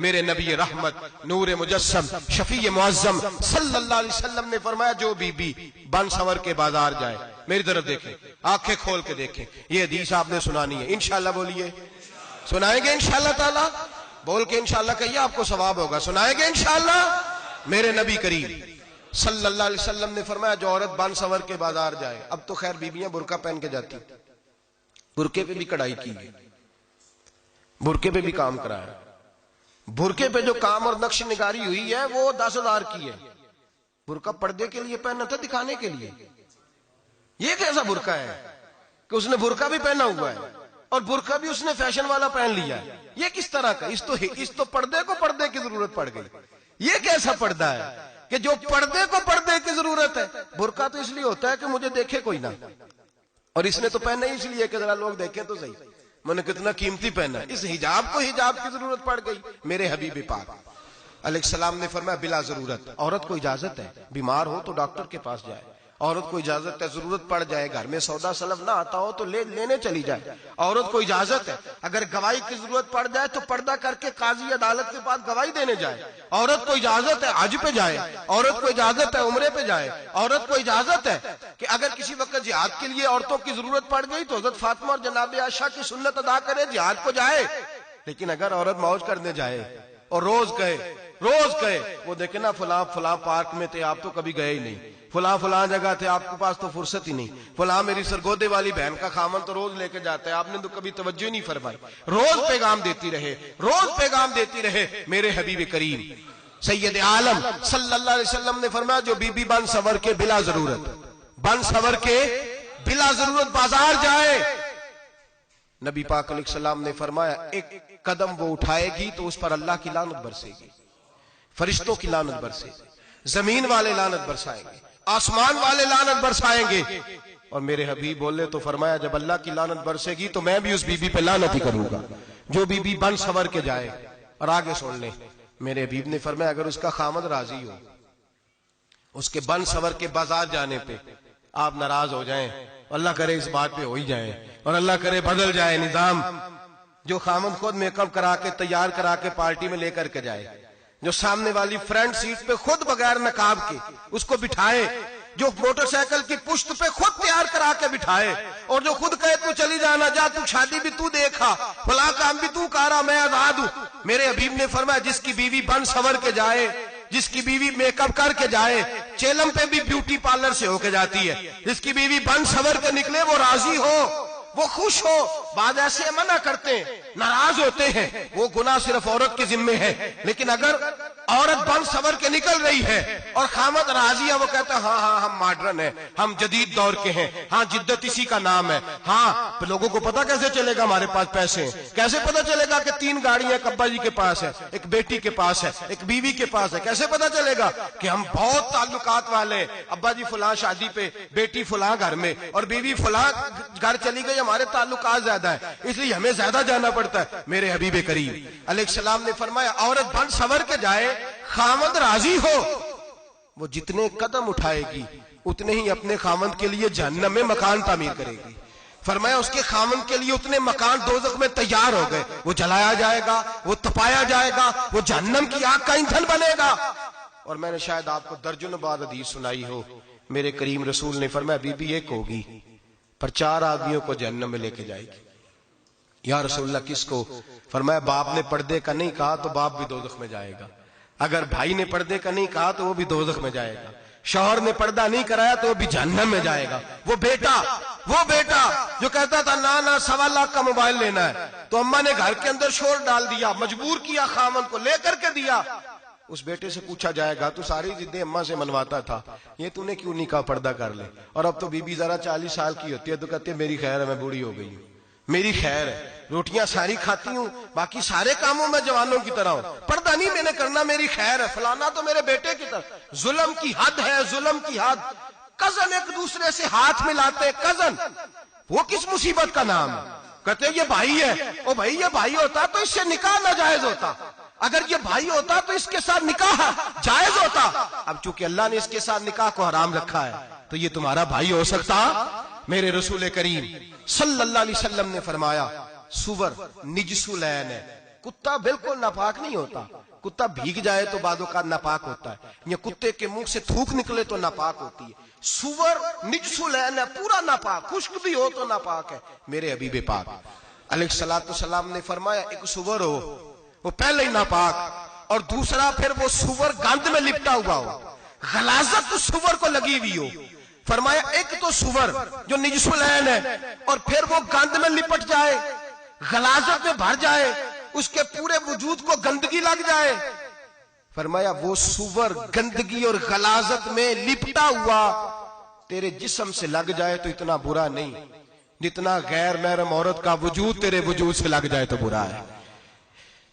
میرے نبی رحمت نور مجسم شفیع معظم صلی اللہ علیہ وسلم نے فرمایا جو بی بی بن سور کے بازار جائے، میری طرف دیکھیں، آنکھیں کھول کے دیکھیں، یہ حدیث آپ نے سنانی ہے، انشاءاللہ بولیے، سنائیں گے انشاءاللہ تعالی، بول کے انشاءاللہ کہیے آپ کو ثواب ہوگا، سنائیں گے انشاءاللہ۔ میرے نبی کریم صلی اللہ علیہ وسلم نے فرمایا جو عورت بن سور کے بازار جائے، اب تو خیر بیویاں برقع پہن کے جاتی، برقعے پہ بھی کڑھائی کی ہے، برقعے پہ بھی کام کرایا، برقعے پہ جو کام اور نقش نگاری ہوئی ہے وہ 10,000 کی ہے۔ برقع پردے کے لیے پہنا تھا، دکھانے کے لیے، یہ کیسا برقع ہے کہ اس نے برقع بھی پہنا ہوا ہے اور برقع بھی اس نے فیشن والا پہن لیا ہے، یہ کس طرح کا؟ اس تو پردے کو پردے کی ضرورت پڑ گئی، یہ کیسا پردہ ہے کہ جو پردے کو پردے کی ضرورت ہے؟ برقع تو اس لیے ہوتا ہے کہ مجھے دیکھے کوئی نہ، اور اس نے تو پہنا ہی اس لیے کہ ذرا لوگ دیکھیں تو صحیح میں نے کتنا قیمتی پہنا ہے، اس حجاب کو حجاب کی ضرورت پڑ گئی۔ میرے حبیب پاک علیہ السلام نے فرمایا بلا ضرورت، عورت کو اجازت ہے بیمار ہو تو ڈاکٹر کے پاس جائے، عورت کو اجازت ہے ضرورت پڑ جائے گھر میں سودا سلف نہ آتا ہو تو لینے چلی جائے، عورت کو اجازت ہے اگر گواہی کی ضرورت پڑ جائے تو پردہ کر کے قاضی عدالت کے پاس گواہی دینے جائے، عورت کو اجازت ہے حج پہ جائے، عورت کو اجازت ہے عمرے پہ جائے، عورت کو اجازت ہے کہ اگر کسی وقت جہاد کے لیے عورتوں کی ضرورت پڑ گئی تو حضرت فاطمہ اور جناب عائشہ کی سنت ادا کرے، جہاد کو جائے۔ لیکن اگر عورت موج کرنے جائے اور روز کہے وہ دیکھیں نا فلاں پارک میں تھے آپ تو کبھی گئے ہی نہیں، فلاں جگہ تھے آپ کے پاس تو فرصت ہی نہیں، فلاں میری سرگودے والی بہن کا خامن تو روز لے کے جاتا ہے آپ نے تو کبھی توجہ ہی نہیں فرمائی، روز پیغام دیتی رہے۔ میرے حبیب کریم سید عالم صلی اللہ علیہ وسلم نے فرمایا جو بی بی بن سور کے بلا ضرورت بازار جائے، نبی پاک علیہ السلام نے فرمایا ایک قدم وہ اٹھائے گی تو اس پر اللہ کی لعنت برسے گی، فرشتوں کی لعنت برسے گی، زمین والے لعنت برسائیں گے، آسمان والے لعنت برسائیں گے۔ اور میرے حبیب بولے تو فرمایا جب اللہ کی لعنت برسے گی تو میں بھی اس بی بی پہ لعنت ہی کروں گا جو بی بی بن سور کے جائے۔ اور آگے سن لیں، میرے حبیب نے فرمایا اگر اس کا خامد راضی ہو اس کے بن سور کے بازار جانے پہ، آپ ناراض ہو جائیں، اللہ کرے اس بات پہ ہو ہی جائیں اور اللہ کرے بدل جائے نظام، جو خامد خود میک اپ کرا کے تیار کرا کے پارٹی میں لے کر کے جائے، جو سامنے والی فرنٹ سیٹ پہ خود بغیر نقاب کے اس کو بٹھائے، جو موٹر سائیکل کی پشت پہ خود تیار کرا کے بٹھائے اور جو خود کہے تو چلی جانا جا، تو شادی بھی تو دیکھا، فلاں کام بھی تو کرا، میں آزاد ہوں۔ میرے حبیب نے فرمایا جس کی بیوی بن سور کے جائے، جس کی بیوی میک اپ کر کے جائے، چیلم پہ بھی بیوٹی پارلر سے ہو کے جاتی ہے، جس کی بیوی بن سور کے نکلے وہ راضی ہو، وہ خوش ہو۔ بعض ایسے منع کرتے ہیں، ناراض ہوتے ہیں، وہ گناہ صرف عورت کے ذمے ہے، لیکن اگر عورت بن سور کے نکل رہی ہے اور خامد راضی ہے، وہ کہتا ہے ہاں ہم ماڈرن ہیں، ہم جدید دور کے ہیں، ہاں جدت اسی کا نام ہے، ہاں پھر لوگوں کو پتا کیسے چلے گا ہمارے پاس پیسے ہیں، کیسے پتا چلے گا کہ 3 گاڑیاں ایک ابا جی کے پاس ہے، ایک بیٹی کے پاس ہے، ایک بیوی کے پاس ہے، کیسے پتا چلے گا کہ ہم بہت تعلقات والے، ابا جی فلاں شادی پہ، بیٹی فلاں گھر میں اور بیوی فلاں گھر چلی گئی، ہمارے تعلقات زیادہ ہے اس لیے ہمیں زیادہ جانا پڑتا ہے۔ میرے حبیب کریم علیہ السلام نے فرمایا عورت بن سور کے جائے، خامد راضی ہو، وہ جتنے قدم اٹھائے گی اتنے ہی اپنے خامد کے لیے جہنم میں مکان تعمیر کرے گی۔ فرمایا اس کے خامد کے لیے اتنے مکان دوزخ میں تیار ہو گئے، وہ جلایا جائے گا، وہ تپایا جائے گا، وہ جہنم کی آگ کا ایندھن بنے گا۔ اور میں نے شاید آپ کو درجن بعد حدیث سنائی ہو، میرے کریم رسول نے فرمایا بی بی ایک ہوگی پر 4 آدمیوں کو جہنم میں لے کے جائے گی۔ یا رسول اللہ کس کو؟ فرمایا باپ نے پردے کا نہیں کہا تو باپ بھی دوزخ میں جائے گا، اگر بھائی نے پردے کا نہیں کہا تو وہ بھی دوزخ میں جائے گا، شوہر نے پردہ نہیں کرایا تو وہ بھی جہنم میں جائے گا۔ وہ بیٹا جو کہتا تھا نا 1.25 لاکھ کا موبائل لینا ہے تو اماں نے گھر کے اندر شور ڈال دیا، مجبور کیا خامن کو لے کر کے دیا، اس بیٹے سے پوچھا جائے گا تو ساری ضدیں اماں سے منواتا تھا، یہ تو نے کیوں نہیں کہا پردہ کر لے؟ اور اب تو بی بی ذرا 40 سال کی ہوتی ہے تو کہتے ہیں میری خیر ہے میں بوڑھی ہو گئی ہوں، میری خیر ہے، روٹیاں ساری کھاتی ہوں، باقی سارے کاموں میں جوانوں کی طرح ہوں، پردہ نہیں میں نے کرنا، میری خیر ہے، فلانا تو میرے بیٹے کی طرح۔ ظلم کی حد ہے، ظلم کی حد۔ کزن ایک دوسرے سے ہاتھ ملاتے، کزن، وہ کس مصیبت کا نام ہے؟ کہتے ہیں یہ بھائی ہے، او بھائی یہ بھائی ہوتا تو اس سے نکاح ناجائز ہوتا، اگر یہ بھائی ہوتا تو اس کے ساتھ نکاح جائز ہوتا، اب چونکہ اللہ نے اس کے ساتھ نکاح کو حرام رکھا ہے تو یہ تمہارا بھائی ہو سکتا؟ میرے رسول کریم صلی اللہ علیہ وسلم نے فرمایا سور نجس العین ہے، کتا بالکل ناپاک نہیں ہوتا. کتا بھیگ جائے تو بعد اوقات ناپاک ہوتا ہے, یا کتے کے منہ سے تھوک نکلے تو ناپاک ہوتی ہے. سور نجس العین ہے, پورا ناپاک, خشک بھی ہو تو ناپاک ہے. میرے حبیب پاک علیہ الصلوۃ والسلام نے فرمایا ایک سور ہو وہ پہلے ہی ناپاک, اور دوسرا پھر وہ سور گند میں لپٹا ہوا ہو, غلاظت اس سور کو لگی ہوئی ہو. فرمایا ایک تو سور جو نجس العین ہے اور پھر وہ گند میں لپٹ جائے, غلاظت میں بھر جائے, اس کے پورے وجود کو گندگی لگ جائے. فرمایا وہ سور گندگی اور غلاظت میں لپٹا ہوا تیرے جسم سے لگ جائے تو اتنا برا نہیں جتنا غیر محرم عورت کا وجود تیرے وجود سے لگ جائے تو برا ہے.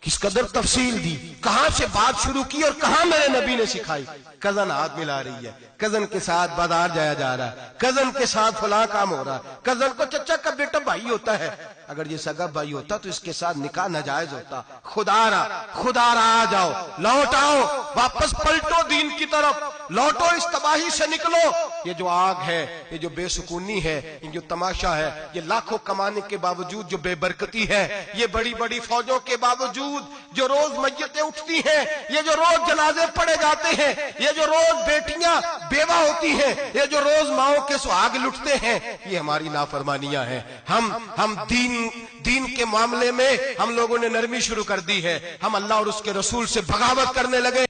کس قدر تفصیل دی, کہاں سے بات شروع کی اور کہاں میرے نبی نے سکھائی. کزن ہاتھ ملا رہی ہے, کزن کے ساتھ بازار جایا جا رہا ہے, کزن کے ساتھ فلاں کام ہو رہا ہے, کزن کو چچا کا بیٹا بھائی ہوتا ہے. اگر یہ سگا بھائی ہوتا تو اس کے ساتھ نکاح ناجائز ہوتا. خدا را آ جاؤ, لوٹ آؤ, واپس پلٹو دین کی طرف, لوٹو اس تباہی سے نکلو. یہ جو آگ ہے, یہ جو بے سکونی ہے, یہ جو تماشا ہے, یہ لاکھوں کمانے کے باوجود جو بے برکتی ہے, یہ بڑی بڑی فوجوں کے باوجود جو روز میتیں اٹھتی ہیں, یہ جو روز جنازے پڑے جاتے ہیں, یہ جو روز بیٹیاں بیوہ ہوتی ہیں, یہ جو روز ماؤں کے سہاگ لٹتے ہیں, یہ ہماری نافرمانیاں ہیں. ہم دین کے معاملے میں ہم لوگوں نے نرمی شروع کر دی ہے. ہم اللہ اور اس کے رسول سے بغاوت کرنے لگے